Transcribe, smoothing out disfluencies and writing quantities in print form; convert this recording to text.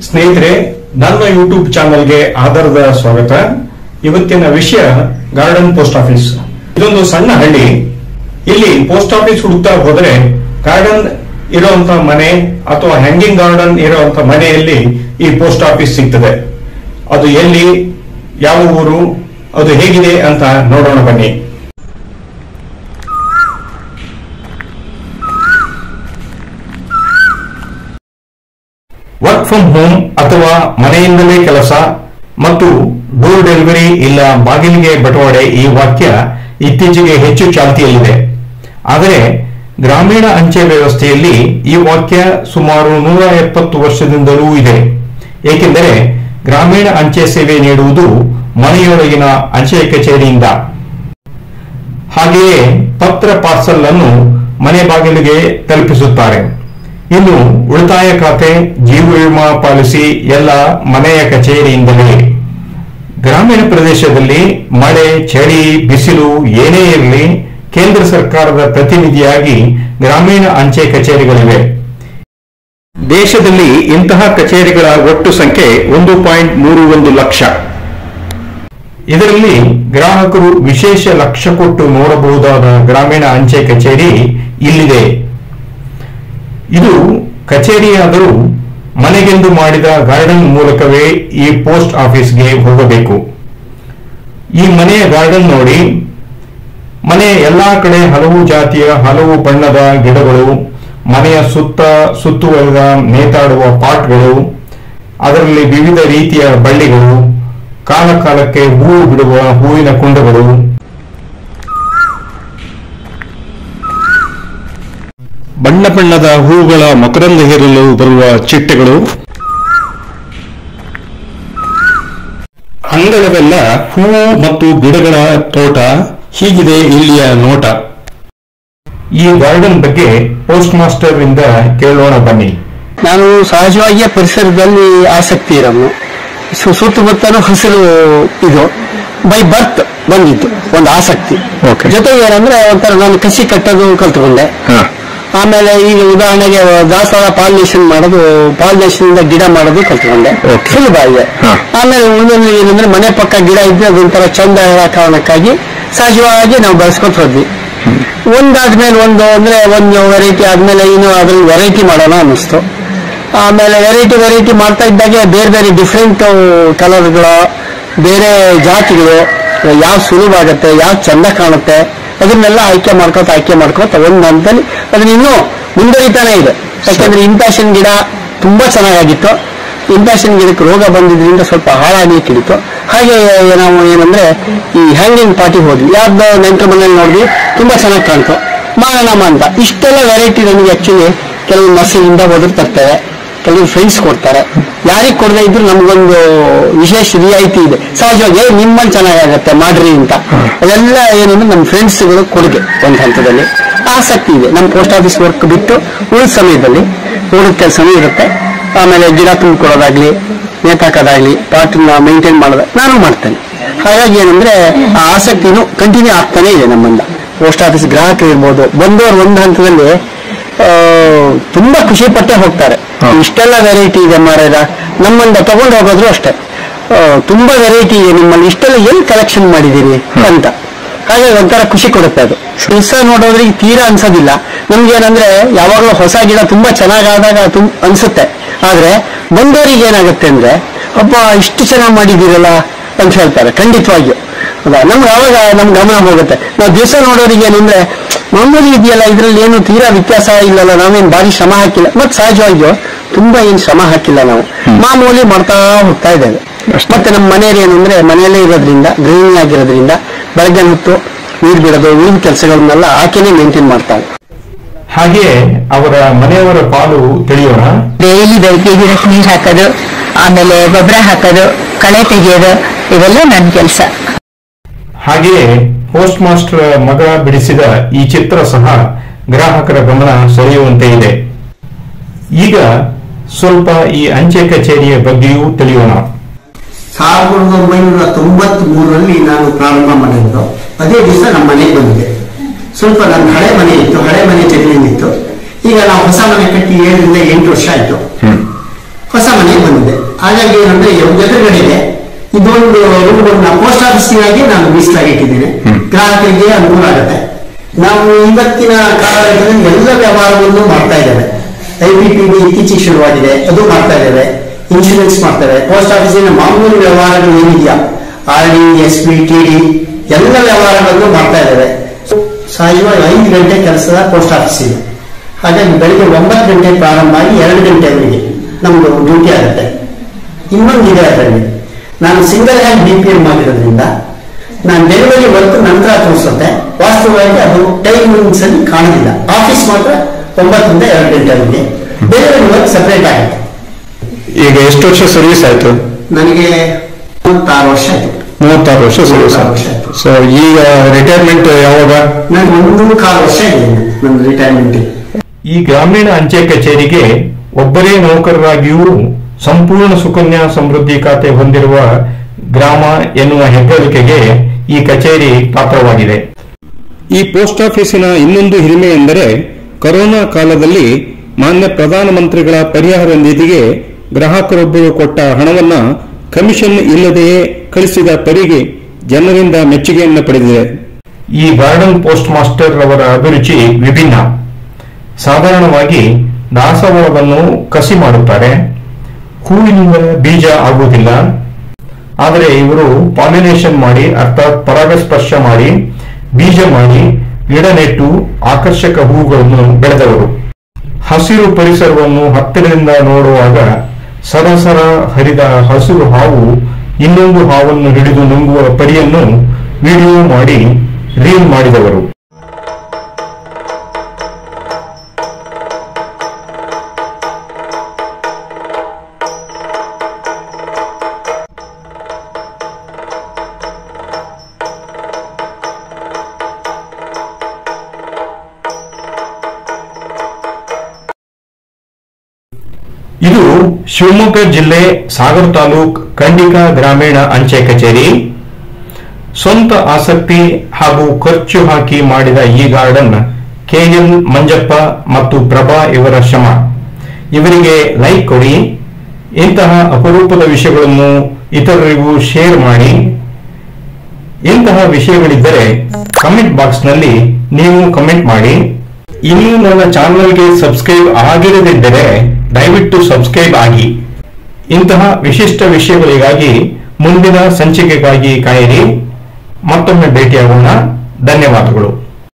ಸ್ನೇಹಿತರೆ, ನನ್ನ ಯೂಟ್ಯೂಬ್ ಚಾನೆಲ್ಗೆ ಆಧಾರದ ಸ್ವಾಗತ. ಇವತ್ತಿನ ವಿಷಯ ಗಾರ್ಡನ್ ಪೋಸ್ಟ್ ಆಫೀಸ್. ಇದೊಂದು ಸಣ್ಣ ಹಳ್ಳಿ. ಇಲ್ಲಿ ಪೋಸ್ಟ್ ಆಫೀಸ್ ಹುಡುಕ್ತಾ ಹೋದರೆ ಗಾರ್ಡನ್ ಇರುವಂತಹ ಮನೆ ಅಥವಾ ಹ್ಯಾಂಗಿಂಗ್ ಗಾರ್ಡನ್ ಇರುವಂತಹ ಮನೆಯಲ್ಲಿ ಈ ಪೋಸ್ಟ್ ಆಫೀಸ್ ಸಿಗ್ತದೆ. ಅದು ಎಲ್ಲಿ, ಯಾವ ಊರು, ಅದು ಹೇಗಿದೆ ಅಂತ ನೋಡೋಣ ಬನ್ನಿ. ವರ್ಕ್ ಫ್ರಮ್ ಹೋಮ್ ಅಥವಾ ಮನೆಯಿಂದಲೇ ಕೆಲಸ ಮತ್ತು ಡೋರ್ ಡೆಲಿವರಿ ಇಲ್ಲ ಬಾಗಿಲಿಗೆ ಬಟವಾಡೆ ಈ ವಾಕ್ಯ ಇತ್ತೀಚೆಗೆ ಹೆಚ್ಚು ಚಾಲ್ತಿಯಲ್ಲಿದೆ. ಆದರೆ ಗ್ರಾಮೀಣ ಅಂಚೆ ವ್ಯವಸ್ಥೆಯಲ್ಲಿ ಈ ವಾಕ್ಯ ಸುಮಾರು 170 ವರ್ಷದಿಂದಲೂ ಇದೆ. ಏಕೆಂದರೆ ಗ್ರಾಮೀಣ ಅಂಚೆ ಸೇವೆ ನೀಡುವುದು ಮನೆಯೊಳಗಿನ ಅಂಚೆ ಕಚೇರಿಯಿಂದ. ಹಾಗೆಯೇ ಪತ್ರ ಪಾರ್ಸಲ್ ಅನ್ನು ಮನೆ ಬಾಗಿಲಿಗೆ ತಲುಪಿಸುತ್ತಾರೆ. ಇನ್ನು ಉಳಿತಾಯ ಖಾತೆ, ಜೀವ ವಿಮಾ ಪಾಲಿಸಿ ಎಲ್ಲ ಮನೆಯ ಕಚೇರಿಯಿಂದಲೇ. ಗ್ರಾಮೀಣ ಪ್ರದೇಶದಲ್ಲಿ ಮಳೆ, ಚಳಿ, ಬಿಸಿಲು ಏನೇ ಇರಲಿ ಕೇಂದ್ರ ಸರ್ಕಾರದ ಪ್ರತಿನಿಧಿಯಾಗಿ ಗ್ರಾಮೀಣ ಅಂಚೆ ಕಚೇರಿಗಳಿವೆ. ದೇಶದಲ್ಲಿ ಇಂತಹ ಕಚೇರಿಗಳ ಒಟ್ಟು ಸಂಖ್ಯೆ 1.31 ಲಕ್ಷ. ಇದರಲ್ಲಿ ಗ್ರಾಹಕರು ವಿಶೇಷ ಲಕ್ಷ್ಯ ಕೊಟ್ಟು ನೋಡಬಹುದಾದ ಗ್ರಾಮೀಣ ಅಂಚೆ ಕಚೇರಿ ಇಲ್ಲಿದೆ. ಇದು ಕಚೇರಿಯಾದರೂ ಮನೆಗೆಂದು ಮಾಡಿದ ಗಾರ್ಡನ್ ಮೂಲಕವೇ ಈ ಪೋಸ್ಟ್ ಆಫೀಸ್ಗೆ ಹೋಗಬೇಕು. ಈ ಮನೆಯ ಗಾರ್ಡನ್ ನೋಡಿ. ಮನೆಯ ಎಲ್ಲಾ ಕಡೆ ಹಲವು ಜಾತಿಯ ಹಲವು ಬಣ್ಣದ ಗಿಡಗಳು, ಮನೆಯ ಸುತ್ತುವರೆದ ನೇತಾಡುವ ಪಾಟ್ಗಳು, ಅದರಲ್ಲಿ ವಿವಿಧ ರೀತಿಯ ಬಳ್ಳಿಗಳು, ಕಾಲ ಕಾಲಕ್ಕೆ ಹೂವು ಬಿಡುವ ಹೂವಿನ ಕುಂಡಗಳು, ಬಣ್ಣ ಬಣ್ಣದ ಹೂವುಗಳ ಮಕರಂದ ಹೀರಲು ಬರುವ ಚಿಟ್ಟೆಗಳು, ಅಂಗಳವೆಲ್ಲ ಹೂವು ಮತ್ತು ಗಿಡಗಳ ತೋಟ. ಹೀಗಿದೆ ಇಲ್ಲಿಯ ನೋಟ. ಈ ಗಾರ್ಡನ್ ಬಗ್ಗೆ ಪೋಸ್ಟ್ ಮಾಸ್ಟರ್ ಇಂದ ಕೇಳೋಣ ಬನ್ನಿ. ನಾನು ಸಹಜವಾಗಿಯೇ ಪರಿಸರದಲ್ಲಿ ಆಸಕ್ತಿ ಇರೋನು. ಸುತ್ತಮುತ್ತಲೂ ಹಸಿರು ಇದು ಬೈ ಬರ್ತ್ ಬಂದಿತ್ತು ಒಂದು ಆಸಕ್ತಿ. ಜೊತೆಗೆ ಏನಂದ್ರೆ ಒಂಥರ ನಾನು ಕಸಿ ಕಟ್ಟೋದು ಕಲ್ತ್ಕೊಂಡೆ. ಆಮೇಲೆ ಈಗ ಉದಾಹರಣೆಗೆ ದಾಸವಾಳ ಪಾಲಿನೇಷನ್ ಮಾಡೋದು, ಪಾಲಿನೇಷನ್ ಗಿಡ ಮಾಡೋದು ಕಲ್ತ್ಕೊಂಡೆ. ಸುಲಭ ಇದೆ. ಆಮೇಲೆ ಉಳಿದ ಏನಂದ್ರೆ ಮನೆ ಪಕ್ಕ ಗಿಡ ಇದ್ರೆ ಅದೊಂಥರ ಚಂದ ಇರೋ ಕಾರಣಕ್ಕಾಗಿ ಸಹಜವಾಗಿ ನಾವು ಬೆಳೆಸ್ಕೊತ ಹೋದ್ವಿ. ಒಂದಾದ್ಮೇಲೆ ಒಂದು ಅಂದ್ರೆ ಒಂದು ವೆರೈಟಿ ಆದ್ಮೇಲೆ ಇನ್ನು ಅದ್ರಲ್ಲಿ ವೆರೈಟಿ ಮಾಡೋಣ ಅನ್ನಿಸ್ತು. ಆಮೇಲೆ ವೆರೈಟಿ ಮಾಡ್ತಾ ಇದ್ದಾಗೆ ಬೇರೆ ಬೇರೆ ಡಿಫ್ರೆಂಟ್ ಕಲರ್ಗಳು, ಬೇರೆ ಜಾತಿಗಳು, ಯಾವ ಸುಲಭ ಆಗುತ್ತೆ, ಯಾವ ಚಂದ ಕಾಣುತ್ತೆ ಅದನ್ನೆಲ್ಲ ಆಯ್ಕೆ ಮಾಡ್ಕೋತ ಒಂದು ಹಂತದಲ್ಲಿ ಅದನ್ನ ಇನ್ನೂ ಮುಂದುವರಿತಾನೆ ಇದೆ. ಯಾಕಂದ್ರೆ ಇಂಪ್ಯಾಷನ್ ಗಿಡ ತುಂಬಾ ಚೆನ್ನಾಗಿತ್ತು. ಇಂಪ್ಯಾಷನ್ ಗಿಡಕ್ಕೆ ರೋಗ ಬಂದಿದ್ರಿಂದ ಸ್ವಲ್ಪ ಹಾಳಾಗ್ಲಿಕ್ಕೆ ಹಿಡಿತು. ಹಾಗೆ ನಾವು ಏನಂದ್ರೆ ಈ ಹ್ಯಾಂಗಿಂಗ್ ಪಾರ್ಟಿ ಹೋದ್ವಿ. ಯಾವ್ದೋ ನೆಂಟರ ಮನೇಲಿ ನೋಡಿದ್ವಿ, ತುಂಬಾ ಚೆನ್ನಾಗಿ ಕಾಣ್ತು, ಮಾಡೋಣ ಅಂತ. ಇಷ್ಟೆಲ್ಲ ವೆರೈಟಿ ನಮಗೆ ಆಕ್ಚುಲಿ ಕೆಲವು ನರ್ಸರಿಯಿಂದ ಹೋದ್ರೆ ತರ್ತೇವೆ, ಕೆಲವು ಫ್ರೆಂಡ್ಸ್ ಕೊಡ್ತಾರೆ. ಯಾರಿಗೆ ಕೊಡದೇ ಇದ್ರು ನಮ್ಗೊಂದು ವಿಶೇಷ ರಿಯಾಯಿತಿ ಇದೆ. ಸಹಜವಾಗಿ ನಿಮ್ಮಲ್ಲಿ ಚೆನ್ನಾಗಾಗತ್ತೆ ಮಾಡ್ರಿ ಅಂತ. ಅದೆಲ್ಲ ಏನಂದ್ರೆ ನಮ್ಮ ಫ್ರೆಂಡ್ಸ್ಗಳು ಕೊಡುಗೆ. ಒಂದು ಹಂತದಲ್ಲಿ ಆಸಕ್ತಿ ಇದೆ. ನಮ್ಮ ಪೋಸ್ಟ್ ಆಫೀಸ್ ವರ್ಕ್ ಬಿಟ್ಟು ಉಳಿದ ಸಮಯದಲ್ಲಿ ಉಳಿದ ಕೆಲಸನೂ ಇರುತ್ತೆ. ಆಮೇಲೆ ಗಿಡ ತುಂಬಿಕೊಡೋದಾಗ್ಲಿ, ನೇತಾಕೋದಾಗ್ಲಿ, ಪಾಟ್ನ ಮೇಂಟೈನ್ ಮಾಡೋದು ನಾನು ಮಾಡ್ತೇನೆ. ಹಾಗಾಗಿ ಏನಂದ್ರೆ ಆ ಆಸಕ್ತಿನೂ ಕಂಟಿನ್ಯೂ ಆಗ್ತಾನೆ ಇದೆ ನಮ್ಮಿಂದ. ಪೋಸ್ಟ್ ಆಫೀಸ್ ಗ್ರಾಹಕರು ಇರ್ಬೋದು, ಬಂದವರು ಒಂದು ಹಂತದಲ್ಲಿ ತುಂಬಾ ಖುಷಿ ಪಟ್ಟೆ ಹೋಗ್ತಾರೆ. ಇಷ್ಟೆಲ್ಲ ವೆರೈಟಿ ಇದೆ ಮಾರಾಯ, ನಮ್ಮಿಂದ ತಗೊಂಡು ಹೋಗೋದ್ರು ಅಷ್ಟೇ, ತುಂಬಾ ವೆರೈಟಿ ಇದೆ ನಿಮ್ಮಲ್ಲಿ, ಇಷ್ಟೆಲ್ಲ ಎಲ್ಲಿ ಕಲೆಕ್ಷನ್ ಮಾಡಿದ್ದೀರಿ ಅಂತ. ಹಾಗಾಗಿ ಒಂಥರ ಖುಷಿ ಕೊಡುತ್ತೆ. ಅದು ಹೊಸ ನೋಡೋದ್ರಿಗೆ ತೀರಾ ಅನ್ಸೋದಿಲ್ಲ. ನಮ್ಗೇನಂದ್ರೆ ಯಾವಾಗಲೂ ಹೊಸ ಗಿಡ ತುಂಬಾ ಚೆನ್ನಾಗಾದಾಗ ಅನ್ಸುತ್ತೆ. ಆದ್ರೆ ಬಂದವರಿಗೆ ಏನಾಗುತ್ತೆ ಅಂದ್ರೆ ಅಪ್ಪ ಇಷ್ಟು ಚೆನ್ನಾಗಿ ಮಾಡಿದ್ದೀರಲ್ಲ ಅಂತ ಹೇಳ್ತಾರೆ. ಖಂಡಿತವಾಗಿಯೂ ನಮ್ಗೆ ಅವಾಗ ನಮ್ ಗಮನ ಹೋಗುತ್ತೆ. ನಾವು ದಿವಸ ನೋಡೋರಿಗೆ ಏನಂದ್ರೆ ಮಾಮೂಲಿ ಇದೆಯಲ್ಲ, ಇದ್ರಲ್ಲಿ ಏನು ತೀರಾ ವ್ಯತ್ಯಾಸ ಇಲ್ಲಲ್ಲ, ನಾವೇನು ಭಾರಿ ಶ್ರಮ ಹಾಕಿಲ್ಲ. ಮತ್ತೆ ಸಹಜವಾಗಿಯೂ ತುಂಬಾ ಏನು ಶ್ರಮ ಹಾಕಿಲ್ಲ, ನಾವು ಮಾಮೂಲಿ ಮಾಡ್ತಾ ಹೋಗ್ತಾ ಇದ್ದೇವೆ. ಮತ್ತೆ ನಮ್ಮ ಮನೆಯಲ್ಲಿ ಏನಂದ್ರೆ ಮನೆಯಲ್ಲೇ ಇರೋದ್ರಿಂದ, ಗೃಹಿಣಿ ಆಗಿರೋದ್ರಿಂದ ಬೆಳಗ್ಗೆ ಹೊತ್ತು ನೀರು ಬಿಡೋದು, ನೀರಿನ ಕೆಲಸಗಳನ್ನೆಲ್ಲ ಆಕೆನೇ ಮೇಂಟೈನ್ ಮಾಡ್ತಾರೆ. ಹಾಗೆಯೇ ಅವರ ಮನೆಯವರ ಪಾಲು ತಿಳಿಯೋಣ. ಡೈಲಿ ಬೆಳಗ್ಗೆ ಗಿಡಕ್ಕೆ ನೀರು ಹಾಕೋದು, ಆಮೇಲೆ ಗೊಬ್ಬರ ಹಾಕೋದು, ಕಳೆ ತೆಗೆಯೋದು, ಇವೆಲ್ಲ ನನ್ನ ಕೆಲಸ. ಹಾಗೆಯೇ ಪೋಸ್ಟ್ ಮಾಸ್ಟರ್ ಮಗ ಬಿಡಿಸಿದ ಈ ಚಿತ್ರ ಸಹ ಗ್ರಾಹಕರ ಗಮನ ಸೆಳೆಯುವಂತೆ ಇದೆ. ಈಗ ಸ್ವಲ್ಪ ಈ ಅಂಚೆ ಕಚೇರಿಯ ಬಗ್ಗೆಯೂ ತಿಳಿಯೋಣ. 1993ರಲ್ಲಿ ನಾನು ಪ್ರಾರಂಭ ಮಾಡಿದ್ದು. ಅದೇ ದಿವಸ ನಮ್ಮ ಮನೆಗೆ ಬಂದಿದೆ. ಸ್ವಲ್ಪ ನನ್ನ ಹಳೆ ಮನೆ ಇತ್ತು, ಹಳೆ ಮನೆ ಜಮೀನಿತ್ತು. ಈಗ ನಾವು ಹೊಸ ಮನೆ ಕಟ್ಟಿ 7 ರಿಂದ 8 ವರ್ಷ ಆಯ್ತು. ಹೊಸ ಮನೆಗೆ ಬಂದಿದೆ. ಹಾಗಾಗಿ ಏನಂದ್ರೆ ಎದುರುಗಡೆ ಇದೆ ಇದೊಂದು ರೂಮ್ ಪೋಸ್ಟ್ ಆಫೀಸ್ಗಾಗಿ ನಾನು ಮೀಸಲಾಗಿಟ್ಟಿದ್ದೇನೆ. ಗ್ರಾಹಕರಿಗೆ ಅನುಕೂಲ ಆಗುತ್ತೆ. ನಾವು ಇವತ್ತಿನ ಕಾಲಘಟ್ಟದಲ್ಲಿ ಎಲ್ಲ ವ್ಯವಹಾರವನ್ನು ಮಾಡ್ತಾ ಇದ್ದೇವೆ. IPPB ಇತ್ತೀಚೆಗೆ ಶುರುವಾಗಿದೆ, ಅದು ಮಾಡ್ತಾ ಇದ್ದೇವೆ. ಇನ್ಶೂರೆನ್ಸ್ ಮಾಡ್ತೇವೆ. ಪೋಸ್ಟ್ ಆಫೀಸಿನ ಮಾಮೂಲಿ ವ್ಯವಹಾರಗಳು ಏನಿದೆಯಾ RD SP TD ಎಲ್ಲ ವ್ಯವಹಾರಗಳನ್ನು ಮಾಡ್ತಾ ಇದ್ದೇವೆ. ಸಹಜವಾಗಿ 5 ಗಂಟೆ ಕೆಲಸದ ಪೋಸ್ಟ್ ಆಫೀಸ್ ಇದೆ. ಹಾಗಾಗಿ ಬೆಳಿಗ್ಗೆ 9 ಗಂಟೆ ಪ್ರಾರಂಭ ಆಗಿ 2 ಗಂಟೆವರೆಗೆ ನಮ್ದು ಡ್ಯೂಟಿ ಆಗುತ್ತೆ. ಇನ್ನೊಂದಿದೆ ಅದರಲ್ಲಿ, ನಾನು ಸಿಂಗಲ್ ಹ್ಯಾಂಡ್ BPM ಆಗಿರೋದ್ರಿಂದ ನಾನು ಡೆಲಿವರಿ ವರ್ಕ್ ನಂತರ ತೋರಿಸುತ್ತೆ. ವಾಸ್ತವವಾಗಿ ಅದು ಟೈಮಿಂಗ್ಸ್ ಅಲ್ಲಿ ಕಾಣೋದಿಲ್ಲ. ಆಫೀಸ್ ಮಾತ್ರ 9 ರಿಂದ 2 ಗಂಟೆವರೆಗೆ, ಡೆಲಿವರಿ ವರ್ಕ್ ಸಪರೇಟ್ ಆಗುತ್ತೆ. ಈಗ ಎಷ್ಟು ವರ್ಷ ಸರ್ವಿಸ್ ಆಯ್ತು? ನನಗೆ 36 ವರ್ಷ ಆಯ್ತು. 36 ವರ್ಷ ಸರ್ವಿಸ್ ಆಯ್ತು. ಸೊ ಈಗ ರಿಟೈರ್ಮೆಂಟ್ ಯಾವಾಗ? ನಾನು 1.25 ವರ್ಷ ಇದೆ ನನ್ನ ರಿಟೈರ್ಮೆಂಟ್. ಈ ಗ್ರಾಮೀಣ ಅಂಚೆ ಕಚೇರಿಗೆ ಒಬ್ಬರೇ ನೌಕರರಾಗಿಯೂ ಸಂಪೂರ್ಣ ಸುಕನ್ಯಾ ಸಮೃದ್ಧಿ ಖಾತೆ ಹೊಂದಿರುವ ಗ್ರಾಮ ಎನ್ನುವ ಹೆಗ್ಗಳಿಕೆಗೆ ಈ ಕಚೇರಿ ಪಾತ್ರವಾಗಿದೆ. ಈ ಪೋಸ್ಟ್ ಆಫೀಸಿನ ಇನ್ನೊಂದು ಹಿರಿಮೆ ಎಂದರೆ ಕೊರೋನಾ ಕಾಲದಲ್ಲಿ ಮಾನ್ಯ ಪ್ರಧಾನಮಂತ್ರಿಗಳ ಪರಿಹಾರ ನಿಧಿಗೆ ಗ್ರಾಹಕರೊಬ್ಬರು ಕೊಟ್ಟ ಹಣವನ್ನ ಕಮಿಷನ್ ಇಲ್ಲದೆಯೇ ಕಳಿಸಿದ ಪರಿಗೆ ಜನರಿಂದ ಮೆಚ್ಚುಗೆಯನ್ನು ಪಡೆದಿದೆ. ಈ ಗಾರ್ಡನ್ ಪೋಸ್ಟ್ ಮಾಸ್ಟರ್ ಅವರ ಅಭಿರುಚಿ ವಿಭಿನ್ನ. ಸಾಧಾರಣವಾಗಿ ದಾಸವಾಳವನ್ನು ಕಸಿ ಮಾಡುತ್ತಾರೆ. ಹೂವಿನಿಂದ ಬೀಜ ಆಗುವುದಿಲ್ಲ. ಆದರೆ ಇವರು ಪಾಲಿನೇಷನ್ ಮಾಡಿ, ಅರ್ಥಾತ್ ಪರಾಗಸ್ಪರ್ಶ ಮಾಡಿ, ಬೀಜ ಮಾಡಿ, ಗಿಡ ನೆಟ್ಟು ಆಕರ್ಷಕ ಹೂಗಳನ್ನು ಬೆಳೆದವರು. ಹಸಿರು ಪರಿಸರವನ್ನು ಹತ್ತಿರದಿಂದ ನೋಡುವಾಗ ಸರಸರ ಹರಿದ ಹಸಿರು ಹಾವು ಇನ್ನೊಂದು ಹಾವನ್ನು ಹಿಡಿದು ನುಂಗುವ ಪರಿಯನ್ನು ವಿಡಿಯೋ ಮಾಡಿ ರೀಲ್ ಮಾಡಿದವರು. ಇದು ಶಿವಮೊಗ್ಗ ಜಿಲ್ಲೆ ಸಾಗರ ತಾಲೂಕ್ ಖಂಡಿಕಾ ಗ್ರಾಮೀಣ ಅಂಚೆ ಕಚೇರಿ. ಸ್ವಂತ ಆಸಕ್ತಿ ಹಾಗೂ ಖರ್ಚು ಹಾಕಿ ಮಾಡಿದ ಈ ಗಾರ್ಡನ್ KL ಮಂಜಪ್ಪ ಮತ್ತು ಪ್ರಭಾ ಇವರ ಶ್ರಮ. ಇವರಿಗೆ ಲೈಕ್ ಕೊಡಿ. ಇಂತಹ ಅಪರೂಪದ ವಿಷಯಗಳನ್ನು ಇತರರಿಗೂ ಶೇರ್ ಮಾಡಿ. ಇಂತಹ ವಿಷಯಗಳಿದ್ದರೆ ಕಮೆಂಟ್ ಬಾಕ್ಸ್ ನಲ್ಲಿ ನೀವು ಕಮೆಂಟ್ ಮಾಡಿ. ಇನ್ನೂ ನನ್ನ ಚಾನಲ್ಗೆ ಸಬ್ಸ್ಕ್ರೈಬ್ ಆಗಿರದಿದ್ದರೆ ದಯವಿಟ್ಟು ಸಬ್ಸ್ಕ್ರೈಬ್ ಆಗಿ. ಇಂತಹ ವಿಶಿಷ್ಟ ವಿಷಯಗಳಿಗಾಗಿ ಮುಂದಿನ ಸಂಚಿಕೆಗಾಗಿ ಕಾಯಿರಿ. ಮತ್ತೊಮ್ಮೆ ಭೇಟಿಯಾಗೋಣ. ಧನ್ಯವಾದಗಳು.